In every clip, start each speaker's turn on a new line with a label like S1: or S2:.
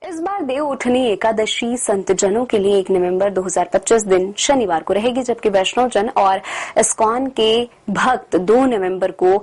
S1: इस बार देव उठनी एकादशी संत जनों के लिए 1 नवंबर 2025 दिन शनिवार को रहेगी, जबकि वैष्णव जन और इस्कॉन के भक्त 2 नवंबर को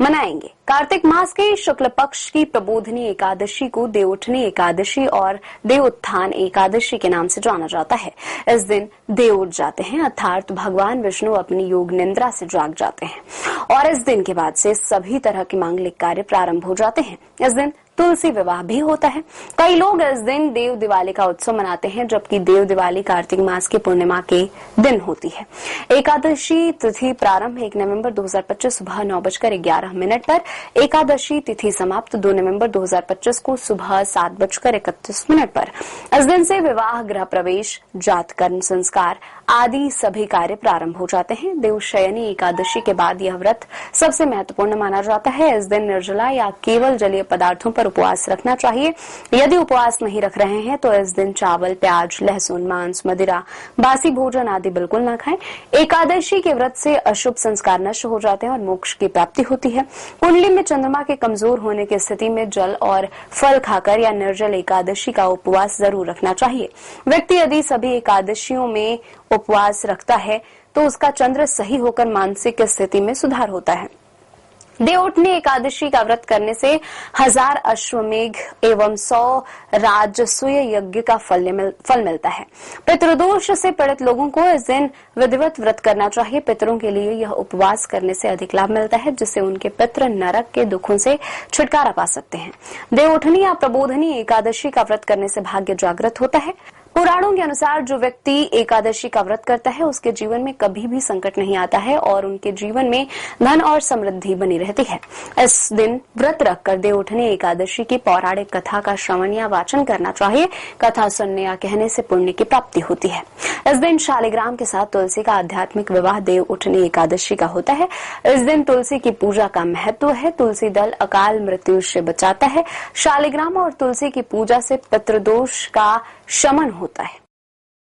S1: मनाएंगे। कार्तिक मास के शुक्ल पक्ष की प्रबोधनी एकादशी को देवउठनी एकादशी और देवोत्थान एकादशी के नाम से जाना जाता है। इस दिन देव उठ जाते हैं, अर्थात भगवान विष्णु अपनी योग निद्रा से जाग जाते हैं और इस दिन के बाद से सभी तरह के मांगलिक कार्य प्रारंभ हो जाते हैं। इस दिन तुलसी विवाह भी होता है। कई लोग इस दिन देव दिवाली का उत्सव मनाते हैं, जबकि देव दिवाली कार्तिक मास की पूर्णिमा के दिन होती है। एकादशी तिथि प्रारंभ 1 नवंबर 2025 सुबह 9:11 पर, एकादशी तिथि समाप्त 2 नवंबर 2025 को सुबह 7:31 पर। इस दिन से विवाह, गृह प्रवेश, जातकर्म संस्कार आदि सभी कार्य प्रारंभ हो जाते हैं। देवशयनी एकादशी के बाद यह व्रत सबसे महत्वपूर्ण माना जाता है। इस दिन निर्जला या केवल जलीय पदार्थों पर उपवास रखना चाहिए। यदि उपवास नहीं रख रहे हैं तो इस दिन चावल, प्याज, लहसुन, मांस, मदिरा, बासी भोजन आदि बिल्कुल न खाएं। एकादशी के व्रत से अशुभ संस्कार नष्ट हो जाते हैं और मोक्ष की प्राप्ति होती है। कुंडली में चंद्रमा के कमजोर होने की स्थिति में जल और फल खाकर या निर्जल एकादशी का उपवास जरूर रखना चाहिए। व्यक्ति यदि सभी एकादशियों में उपवास रखता है तो उसका चंद्र सही होकर मानसिक स्थिति में सुधार होता है। देवउठनी एकादशी का व्रत करने से 1000 अश्वमेघ एवं 100 राजसूय यज्ञ का फल मिलता है। पितृदोष से पीड़ित लोगों को इस दिन विधिवत व्रत करना चाहिए। पितरों के लिए यह उपवास करने से अधिक लाभ मिलता है, जिससे उनके पितृ नरक के दुखों से छुटकारा पा सकते हैं। देवउठनी या प्रबोधनी एकादशी का व्रत करने से भाग्य जागृत होता है। पुराणों के अनुसार जो व्यक्ति एकादशी का व्रत करता है उसके जीवन में कभी भी संकट नहीं आता है और उनके जीवन में धन और समृद्धि बनी रहती है। इस दिन व्रत रखकर देवउठनी एकादशी की पौराणिक कथा का श्रवण या वाचन करना चाहिए। कथा सुनने या कहने से पुण्य की प्राप्ति होती है। इस दिन शालिग्राम के साथ तुलसी का आध्यात्मिक विवाह देवउठनी एकादशी का होता है। इस दिन तुलसी की पूजा का महत्व है। तुलसी दल अकाल मृत्यु से बचाता है। शालिग्राम और तुलसी की पूजा से पितृदोष का शमन होता है।